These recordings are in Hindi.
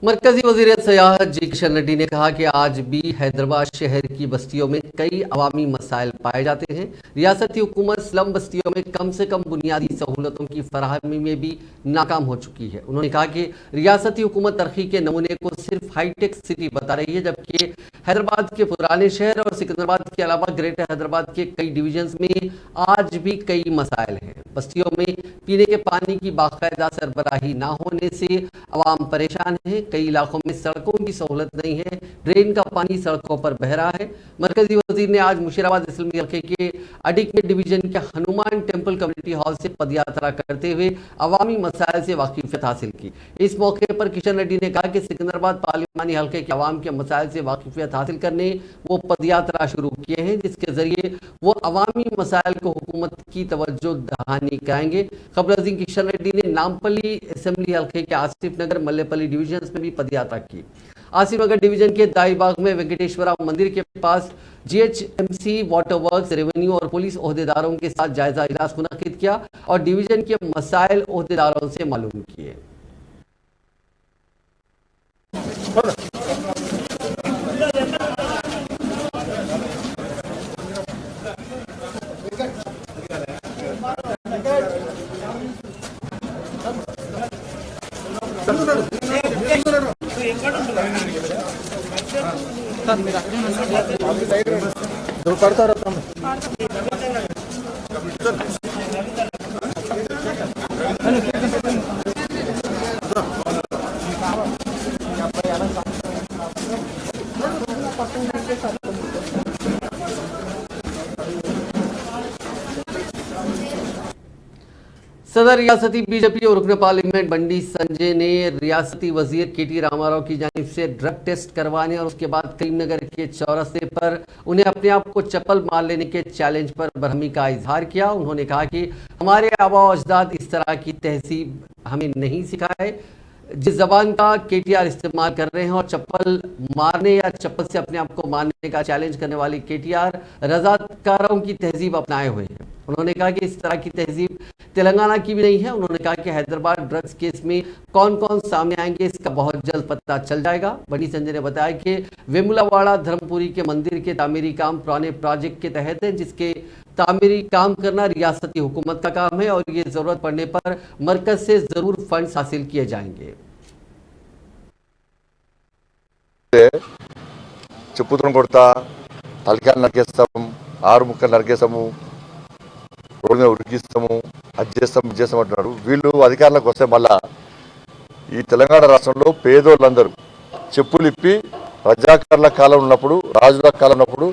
मरकजी वज़ीर सयाहत जी किशन रेड्डी ने कहा कि आज भी हैदराबाद शहर की बस्तियों में कई अवामी मसाइल पाए जाते हैं। रियासती हुकूमत स्लम बस्तियों में कम से कम बुनियादी सहूलतों की फराहमी में भी नाकाम हो चुकी है। उन्होंने कहा कि रियासती हुकूमत तरक्की के नमूने को सिर्फ हाईटेक सिटी बता रही है, जबकि हैदराबाद के पुराने शहर और सिकंदराबाद के अलावा ग्रेटर हैदराबाद के कई डिवीजन्स में आज भी कई मसाइल हैं। बस्तियों में पीने के पानी की बाकायदा सरबराही ना होने से अवाम परेशान है। कई इलाकों में सड़कों की सहूलत नहीं है, ड्रेन का पानी सड़कों पर बह रहा है। मरकजी वजीर ने आज मुशीराबाद इस्लामी हल्के के अडिकमेट डिवीजन के हनुमान टेम्पल कम्युनिटी हॉल से पदयात्रा करते हुए अवामी मसाइल से वाकिफियत हासिल की। इस मौके पर किशन रेड्डी ने कहा कि सिकंदराबाद पार्लिमानी हल्के के अवाम के मसाइल से वाकिफियत हासिल करने वो पदयात्रा शुरू किए हैं, जिसके जरिए वो अवामी मसाइल को हुकूमत की तवज्जो दहानी कराएंगे। खबर अजीम किशन रेड्डी ने नामपल्ली असेंबली हल्के के आसिफ नगर मल्लेपल्ली डिवीजन में भी पदयात्रा की। आसिफ नगर डिवीजन के दाईबाग में वेंकटेश्वरा मंदिर के पास जीएचएमसी, वाटर वर्क्स, रेवेन्यू और पुलिस ओहदेदारों के साथ जायजा इजलास मुनक्किद किया और डिवीजन के मसाइल ओहदेदारों से मालूम किए। पढ़ता रहता हूँ। सदर रियासती बीजेपी और रुकन पार्लियामेंट बंडी संजय ने रियासती वजीर केटी रामाराव की जानिब से ड्रग टेस्ट करवाने और उसके बाद करीमनगर के चौरस्ते पर उन्हें अपने आप को चप्पल मार लेने के चैलेंज पर बरहमी का इजहार किया। उन्होंने कहा कि हमारे आबा अजदाद इस तरह की तहजीब हमें नहीं सिखाए। जिस जबान का केटीआर इस्तेमाल कर रहे हैं और चप्पल मारने या चप्पल से अपने आप को मारने का चैलेंज करने वाली केटीआर रजाकारों की तहजीब अपनाए हुए हैं। उन्होंने कहा कि इस तरह की तहजीब तेलंगाना की भी नहीं है। उन्होंने कहा कि हैदराबाद ड्रग्स केस में कौन कौन सामने आएंगे इसका बहुत जल्द पता चल जाएगा। बंडी संजय ने बताया कि वेमुलावाड़ा धर्मपुरी के मंदिर के तामीरी काम पुराने प्रोजेक्ट के तहत है, जिसके तामीरी काम करना रियासती हुकूमत का काम है और ये जरूरत पड़ने पर मरकज से जरूर फंड्स हासिल किए जाएंगे। చెప్పుతున్న కొడతా తలకాయలు నరికేస్తాం, ఆరు ముక్కలు నరికేస్తాము, రోడ్డు మీద ఉరికిస్తాము, అది చేస్తాం ఇది చేస్తాం అంటున్నారు. వీళ్ళు అధికారంలోకి వస్తే మళ్ళా ఈ తెలంగాణ రాష్ట్రంలో పేదోళ్ళందరూ చెప్పులు ఇప్పి రజాకారుల కాలం ఉన్నప్పుడు, రాజుల కాలం ఉన్నప్పుడు,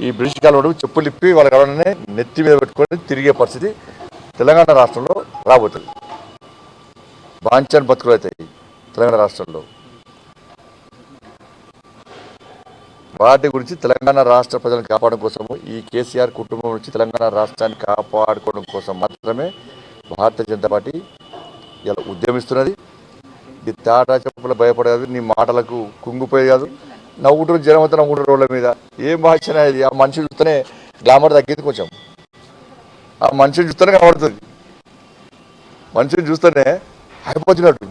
ఈ బ్రిటిష్ కాలం ఉన్నప్పుడు చెప్పులు ఇప్పి వాళ్ళ కాలంలోనే నెత్తి మీద పెట్టుకొని తిరిగే పరిస్థితి తెలంగాణ రాష్ట్రంలో రాబోతుంది. బాంఛన్ బతుకులు అవుతాయి తెలంగాణ రాష్ట్రంలో. వాటి గురించి తెలంగాణ రాష్ట్ర ప్రజలను కాపాడడం కోసము ఈ కేసీఆర్ కుటుంబం నుంచి తెలంగాణ రాష్ట్రాన్ని కాపాడుకోవడం కోసం మాత్రమే భారతీయ జనతా పార్టీ ఇలా ఉద్యమిస్తున్నది. ఇది తాటా చెప్పుల భయపడేది, నీ మాటలకు కుంగిపోయేది కాదు. నవ్వుకుంటారు జనం అంతా, నవ్వుకుంటారు రోడ్ల మీద. ఏం భాష ఇది? ఆ మనిషి చూస్తేనే గ్లామర్ తగ్గింది కొంచెం. ఆ మనిషిని చూస్తేనే కనబడుతుంది, మనిషిని చూస్తేనే అయిపోతున్నట్టు.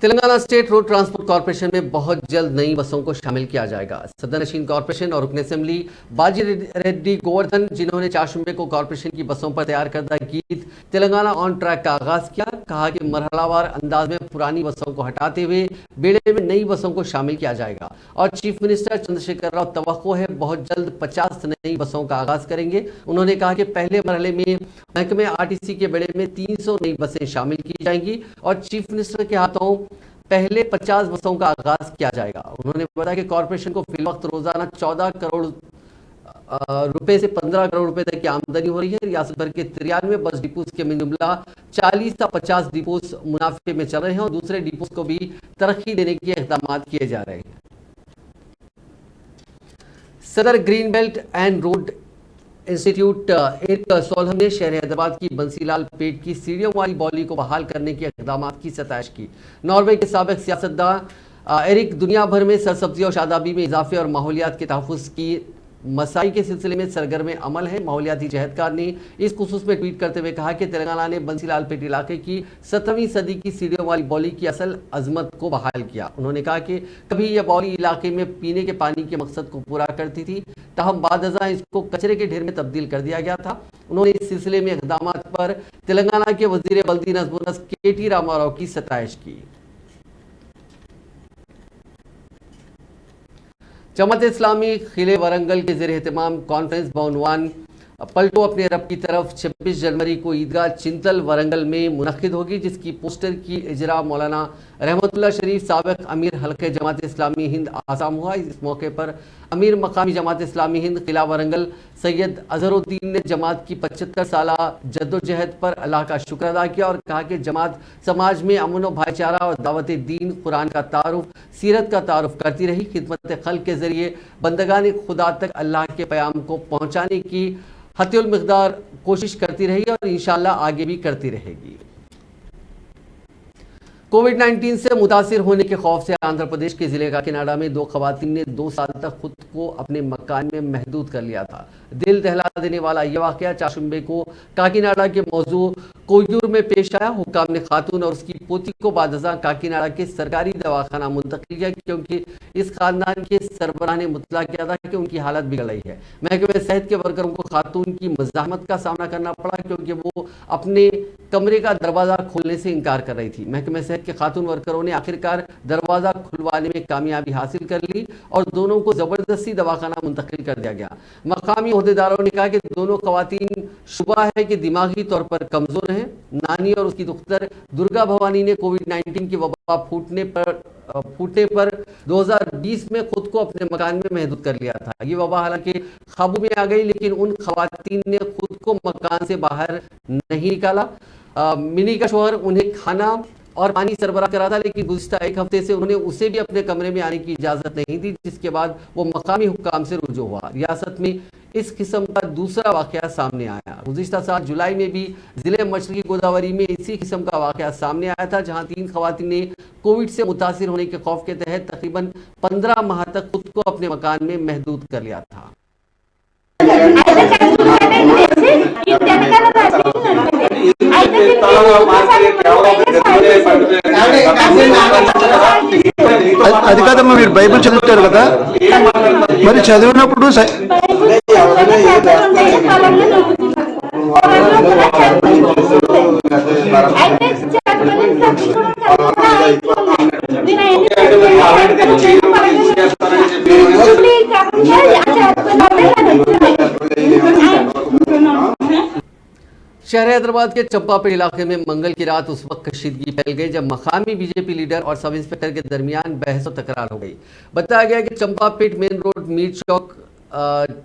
Telangana state road transport corporation में बहुत जल्द नई बसों को शामिल किया जाएगा। सदर नशीन कॉर्पोरेशन और रुकन असेंबली बाजी रेड्डी गोवर्धन, जिन्होंने चाशुंबे को कॉर्पोरेशन की बसों पर तैयार करदा गीत तेलंगाना ऑन ट्रैक का आगाज किया, कहा कि मरहलावार अंदाज में पुरानी बसों को हटाते हुए बेड़े में नई बसों को शामिल किया जाएगा और चीफ मिनिस्टर चंद्रशेखर राव तवक्को है बहुत जल्द 50 नई बसों का आगाज करेंगे। उन्होंने कहा कि पहले मरहले में महकमे आरटीसी के बेड़े में 300 नई बसें शामिल की जाएंगी और चीफ मिनिस्टर के हाथों पहले 50 बसों का आगाज किया जाएगा। उन्होंने बताया कि कॉर्पोरेशन को फिल वक्त रोजाना 14 करोड़ रुपए से 15 करोड़ रुपए तक की आमदनी हो रही है। रियासत भर के 93 बस डिपोज के जुमला 40 से 50 डिपोज मुनाफे में चल रहे हैं और दूसरे डिपोज को भी तरक्की देने के इकदाम किए जा रहे हैं। सदर Green Belt and Road Institute Erik Solheim ने शहर हैदराबाद की बंसीलाल पेट की सीढ़ियों वाली बॉली को बहाल करने के इकदाम की सताइश की। नॉर्वे के साबिक सियासतदान एरिक दुनिया भर में सरसब्जी और शादाबी में इजाफे और माहौलियात के तहफ़्फ़ुज़ की मसाई के सिलसिले में सरगर्म अमल है। माहौलियाती जहदकार ने इस खुसूस में ट्वीट करते हुए कहा कि तेलंगाना ने बंसीलाल पेट इलाके की 17वीं सदी की सीढ़ियों वाली बौली की असल अजमत को बहाल किया। उन्होंने कहा कि कभी यह बौली इलाके में पीने के पानी के मकसद को पूरा करती थी, ताहम बादअज़ां इसको कचरे के ढेर में तब्दील कर दिया गया था। उन्होंने इस सिलसिले में इक़दाम पर तेलंगाना के वज़ीर बल्दी नज़्म व नस्क KT रामाराव की सताइश की। जमात इस्लामी खिले वरंगल के ज़ेर एहतमाम कॉन्फ्रेंस बाउनवान पलटो अपने रब की तरफ 26 जनवरी को ईदगाह चिंतल वरंगल में मुनक्किद होगी, जिसकी पोस्टर की इजरा मौलाना रहमतुल्लाह शरीफ साबिक अमीर हल्के जमात इस्लामी हिंद आसाम हुआ। इस मौके पर अमीर मकामी जमात इस्लामी हिंद किला वरंगल सैयद अजहरुद्दीन ने जमात की 75 साला जद्दोजहद पर अल्लाह का शुक्र अदा किया और कहा कि जमात समाज में अमन व भाईचारा और दावत दीन, कुरान का तारुफ, सीरत का तारुफ करती रही। खिदमत खल्क के जरिए बंदगान खुदा तक अल्लाह के पैगाम को पहुँचाने की हत्युल मिक़दार कोशिश करती रही और इंशाअल्लाह आगे भी करती रहेगी। कोविड-19 से मुतासिर होने के खौफ से आंध्र प्रदेश के जिले काकीनाडा में 2 खवातीन ने 2 साल तक खुद को अपने मकान में महदूद कर लिया था। दिल दहला देने वाला यह वाक़या चाशुम्बे को काकीनाडा के मौजू कोयूर में पेश आया। हुक्काम ने खातून और उसकी पोती को बादअज़ां काकीनाडा के सरकारी दवाखाना मुंतकिल किया, क्योंकि इस खानदान के सरबराह ने मुतला किया था कि उनकी हालत बिगड़ रही है। महकमे सेहत के वर्करों को खातून की मज़ाहमत का सामना करना पड़ा, क्योंकि वो अपने कमरे का दरवाज़ा खोलने से इनकार कर रही थी। महकमे सेहत के खातून वर्करों ने आखिरकार दरवाज़ा खुलवाने में कामयाबी हासिल कर ली और दोनों को ज़बरदस्ती दवाखाना मुंतकिल कर दिया गया। मकामी ओहदेदारों ने कहा कि दोनों खवातीन शुबा है कि दिमागी तौर पर कमज़ोर हैं। नानी और उसकी दुख्तर दुर्गा भवानी ने कोविड-19 की वबा फूटने पर 2020 में खुद को अपने मकान में महदूद कर लिया था। ये वबा हालांकि काबू में आ गई, लेकिन उन खवातीन ने खुद को मकान से बाहर नहीं निकाला। मिनी का शोहर उन्हें खाना और पानी सरबराह करा था, लेकिन गुज़िश्ता 1 हफ्ते से उन्होंने उसे भी अपने कमरे में आने की इजाज़त नहीं दी, जिसके बाद वो मकामी हुक्काम से रुजू हुआ। रियासत में इस किस्म का दूसरा वाक़या सामने आया। गुज़िश्ता साल जुलाई में भी ज़िले मशरक़ी गोदावरी में इसी किस्म का वाक़या सामने आया था, जहाँ 3 खवातीन ने कोविड से मुतासिर होने के खौफ के तहत तकरीबन 15 माह तक खुद को अपने मकान में महदूद कर लिया था। అది కాదమ్మా, మీరు బైబిల్ చదువుతారు కదా, మరి చదివినప్పుడు शहर हैदराबाद के चंपापेट इलाके में मंगल की रात उस वक्त कशीदगी फैल गई जब मकामी बीजेपी लीडर और सब इंस्पेक्टर के दरमियान बहस और तकरार हो गई। बताया गया कि चंपापेट मेन रोड मीर चौक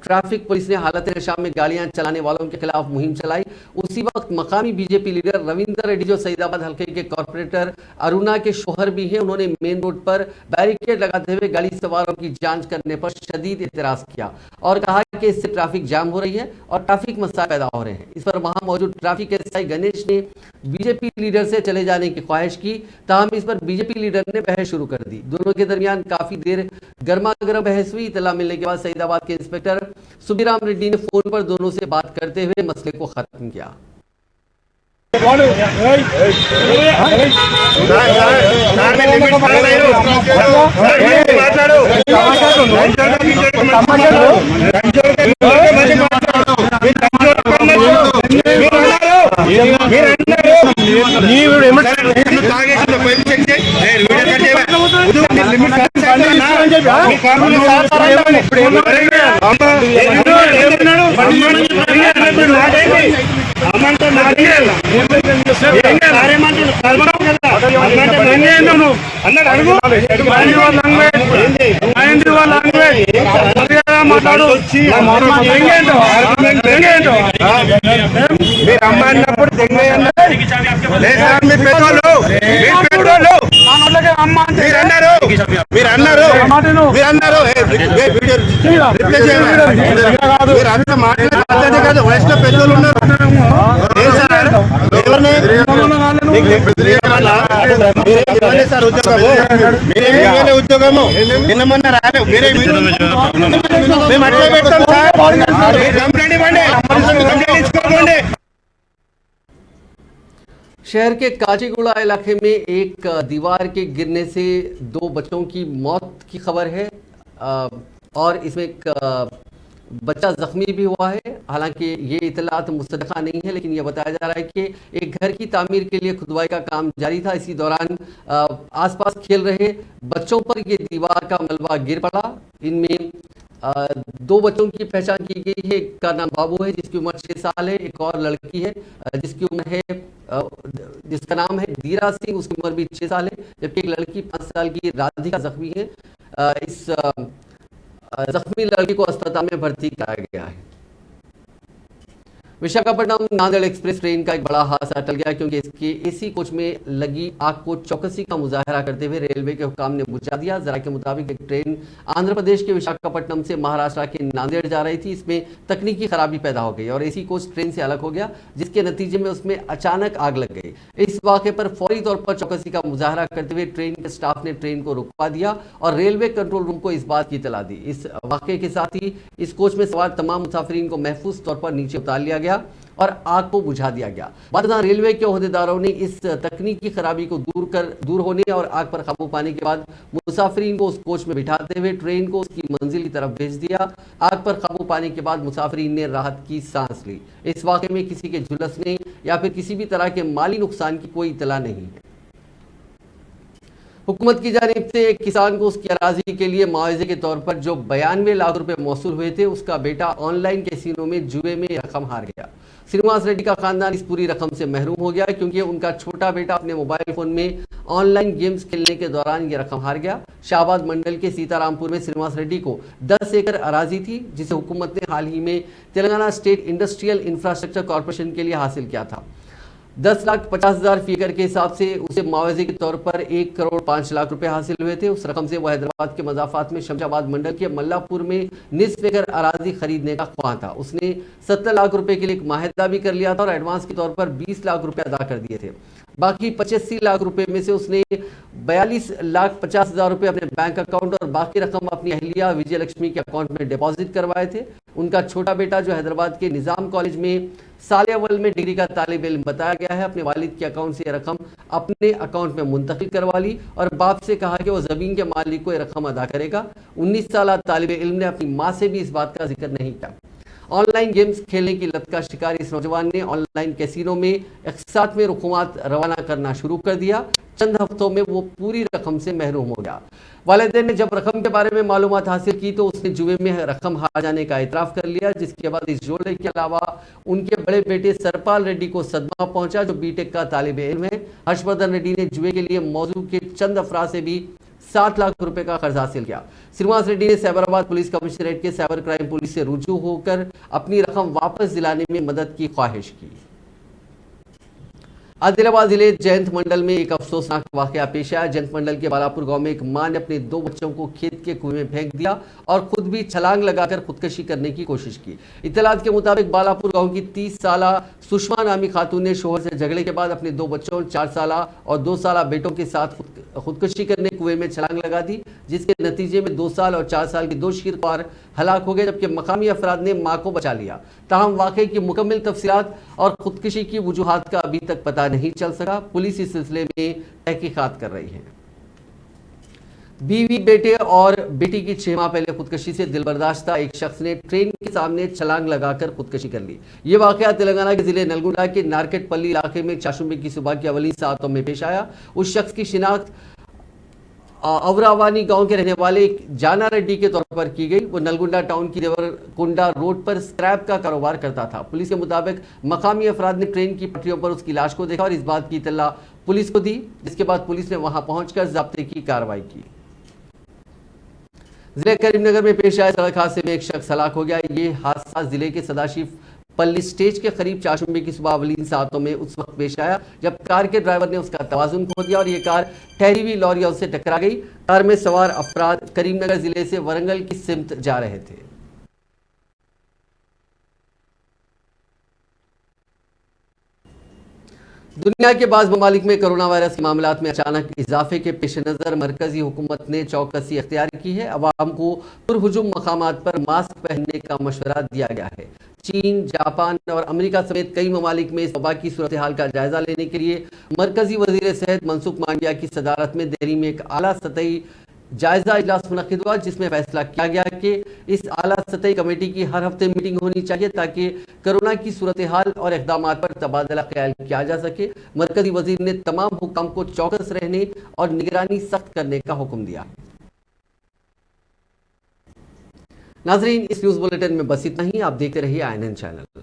ट्रैफिक पुलिस ने हालत नशा में गाड़ियां चलाने वालों के खिलाफ मुहिम चलाई। उसी वक्त मकामी बीजेपी लीडर रविंदर रेड्डी, जो सईदाबाद हल्के के कॉर्पोरेटर अरुणा के शोहर भी हैं, उन्होंने मेन रोड पर बैरिकेड लगाते हुए गाड़ी सवारों की जांच करने पर शदीद एतराज किया और कहा कि इससे ट्रैफिक जाम हो रही है और ट्रैफिक मसाइल पैदा हो रहे हैं। इस पर वहां मौजूद ट्रैफिक एसआई गणेश ने बीजेपी लीडर से चले जाने की ख्वाहिश की, ताहम इस पर बीजेपी लीडर ने बहस शुरू कर दी। दोनों के दरमियान काफी देर गर्मा गर्म बहस हुई। इतला मिलने के बाद सईदाबाद के इंस्पेक्टर सुबीराम रेड्डी ने फोन पर दोनों से बात करते हुए मसले को खत्म किया। ఇవ్వలే సార్ ఉద్యోగము మీరేమి ఇవ్వలే ఉద్యోగము నిన్న మొన్న రాలే మీరేమి మేము అట్లా పెడతాం సార్ కంప్లైంట్ ఇవ్వండి కంప్లైంట్ ఇచ్చుకోండి। शहर के काचीगुड़ा इलाके में एक दीवार के गिरने से 2 बच्चों की मौत की खबर है और इसमें एक बच्चा जख्मी भी हुआ है। हालांकि ये इतलात मुस्तदका नहीं है, लेकिन ये बताया जा रहा है कि एक घर की तामीर के लिए खुदवाई का काम जारी था। इसी दौरान आसपास खेल रहे बच्चों पर ये दीवार का मलबा गिर पड़ा। इनमें 2 बच्चों की पहचान की गई है। एक का नाम बाबू है जिसकी उम्र 6 साल है, एक और लड़की है जिसकी उम्र है जिसका नाम है दीरा सिंह, उसकी उम्र भी 6 साल है, जबकि एक लड़की 5 साल की राधिका जख्मी है। इस जख्मी लड़की को अस्पताल में भर्ती कराया गया है। विशाखापट्टनम नांदेड़ एक्सप्रेस ट्रेन का एक बड़ा हादसा टल गया क्योंकि इसके एसी कोच में लगी आग को चौकसी का मुजाहरा करते हुए रेलवे के हुकाम ने बुझा दिया। जरा के मुताबिक एक ट्रेन आंध्र प्रदेश के विशाखापट्टनम से महाराष्ट्र के नांदेड़ जा रही थी। इसमें तकनीकी खराबी पैदा हो गई और एसी कोच ट्रेन से अलग हो गया, जिसके नतीजे में उसमें अचानक आग लग गई। इस वाक़े पर फौरी तौर पर चौकसी का मुजाहरा करते हुए ट्रेन के स्टाफ ने ट्रेन को रुकवा दिया और रेलवे कंट्रोल रूम को इस बात की इतला दी। इस वाक़े के साथ ही इस कोच में सवार तमाम मुसाफिरीन को महफूज तौर पर नीचे उतार लिया गया और आग को बुझा दिया गया। बाद में रेलवे के ओहदेदारों ने इस तकनीकी खराबी को दूर होने और आग पर काबू पाने के बाद मुसाफिरीन को उस कोच में बिठाते हुए ट्रेन को उसकी मंजिल की तरफ भेज दिया। आग पर काबू पाने के बाद मुसाफिरीन ने राहत की सांस ली। इस वाक़े में किसी के झुलसने या फिर किसी भी तरह के माली नुकसान की कोई इतला नहीं है। हुकूमत की जानिब से एक किसान को उसकी अराजी के लिए मुआवजे के तौर पर जो 92 लाख रुपए मौसूल हुए थे, उसका बेटा ऑनलाइन कैसीनो में जुए में रकम हार गया। श्रीनिवास रेड्डी का खानदान इस पूरी रकम से महरूम हो गया क्योंकि उनका छोटा बेटा अपने मोबाइल फोन में ऑनलाइन गेम्स खेलने के दौरान ये रकम हार गया। शाहबाद मंडल के सीतारामपुर में श्रीनिवास रेड्डी को 10 एकड़ अराजी थी, जिसे हुकूमत ने हाल ही में Telangana state industrial infrastructure corporation के लिए हासिल किया था। 10,50,000 फी एकड़ के हिसाब से उसे मुआवजे के तौर पर 1,05,00,000 रुपए हासिल हुए थे। उस रकम से वह हैदराबाद के मजाफात में शमशाबाद मंडल के मल्लापुर में निस्फ एकड़ अराजी खरीदने का ख्वाह था। उसने 70 लाख रुपए के लिए एक माहिदा भी कर लिया था और एडवांस के तौर पर 20 लाख रुपए अदा कर दिए थे। बाकी 85 लाख रुपए में से उसने 42,50,000 रुपए अपने बैंक अकाउंट और बाकी रकम अपनी अहलिया विजय लक्ष्मी के अकाउंट में डिपॉजिट करवाए थे। उनका छोटा बेटा जो हैदराबाद के निजाम कॉलेज में साल अव्वल में डिग्री का तालिब इल्म बताया गया है, अपने वालिद के अकाउंट से रकम अपने अकाउंट में मुंतकिल करवा ली और बाप से कहा कि वो जमीन के मालिक को यह रकम अदा करेगा। 19 साल तालिब इल्म ने अपनी माँ से भी इस बात का जिक्र नहीं किया। ऑनलाइन गेम्स खेलने की लत का शिकार इस नौजवान ने ऑनलाइन कैसीनो में एक साथ में रुकुमात रवाना करना शुरू कर दिया। चंद हफ्तों में वो पूरी रकम से महरूम हो गया। वालिदैन ने जब रकम के बारे में मालूमात हासिल की तो उसने जुए में रकम हार जाने का इतराफ़ कर लिया, जिसके बाद इस जोड़े के अलावा उनके बड़े बेटे सरपाल रेड्डी को सदमा पहुंचा जो बीटेक का तालिब इल्म है। हर्षवर्धन रेड्डी ने जुए के लिए मौजू के चंद अफराद से भी 7 लाख रुपए का कर्ज हासिल किया। श्रीनिवास रेड्डी ने साइबराबाद पुलिस कमिश्नरेट के साइबर क्राइम पुलिस से रुजू होकर अपनी रकम वापस दिलाने में मदद की ख्वाहिश की। आदिलाबाद जिले जयंत मंडल में एक अफसोसनाक वाकया पेश आया। जयंत मंडल के बालापुर गांव में एक मां ने अपने 2 बच्चों को खेत के कुएं में फेंक दिया और खुद भी छलांग लगाकर खुदकशी करने की कोशिश की। इत्तलात के मुताबिक बालापुर गांव की 30 साला सुषमा नामी खातून ने शोहर से झगड़े के बाद अपने 2 बच्चों 4 साला और 2 साला बेटों के साथ खुदकशी करने कुएं में छलांग लगा दी, जिसके नतीजे में 2 साल और 4 साल के 2 शीरख्वार हलाक हो गए, जबकि मकामी अफराद ने मां को बचा लिया। ताहम वाकये की मुकम्मल तफसीलात और खुदकशी की वजूहात का अभी तक पता नहीं चल सका। पुलिस इस सिलसिले में तहकीकात कर रही है। बीवी, बेटे और बेटी की 6 माह पहले खुदकशी से दिलबर्दाश्ता एक शख्स ने ट्रेन के सामने छलांग लगाकर खुदकशी कर ली। ये वाकया तेलंगाना के जिले नलगुंडा के नारकेटपल्ली इलाके में चाशुंबे की सुबह की अवली सातों में पेश आया। उस शख्स की शिनाख्त अवरावानी गांव के रहने वाले एक जाना रेड्डी के तौर पर की गई। वो नलगुंडा टाउन की देवरकुंडा रोड पर स्क्रैप का कारोबार करता था। पुलिस के मुताबिक मकामी अफराद ने ट्रेन की पटरियों पर उसकी लाश को देखा और इस बात की इत्तला पुलिस को दी, जिसके बाद पुलिस ने वहां पहुंचकर ज़ाब्ते की कार्रवाई की। जिले करीमनगर में पेश आए सड़क हादसे में एक शख्स हलाक हो गया। ये हादसा जिले के सदाशिव पल्ली स्टेज के करीब चाशुंबे की सुबह अवलीन सातों में उस वक्त पेश आया जब कार के ड्राइवर ने उसका तवाजुन खो दिया और ये कार ठहरी हुई लॉरियों से टकरा गई। कार में सवार अफराद करीमनगर जिले से वरंगल की सिमत जा रहे थे। दुनिया के बाद ममालिक में कोरोना वायरस के मामलात में अचानक इजाफे के पेश नज़र मरकजी हुकूमत ने चौकसी अख्तियार की है। अवाम को पुरहुजुम मकामात पर मास्क पहनने का मशवरा दिया गया है। चीन, जापान और अमेरिका समेत कई ममालिक में इस वबा की सूरत हाल का जायजा लेने के लिए मरकजी वजीर सेहत मनसुख मांडविया की सदारत में दिल्ली में एक आला सतही जायजा इजलास मुनक्किद हुआ, जिसमें फैसला किया गया कि इस आला सतही कमेटी की हर हफ्ते मीटिंग होनी चाहिए ताकि कोरोना की सूरत हाल और इक़दाम पर तबादला ख्याल किया जा सके। मरकजी वजीर ने तमाम हुक्काम को चौकस रहने और निगरानी सख्त करने का हुक्म दिया। नाजरीन, इस न्यूज़ बुलेटिन में बस इतना ही। आप देखते रहिए INN चैनल।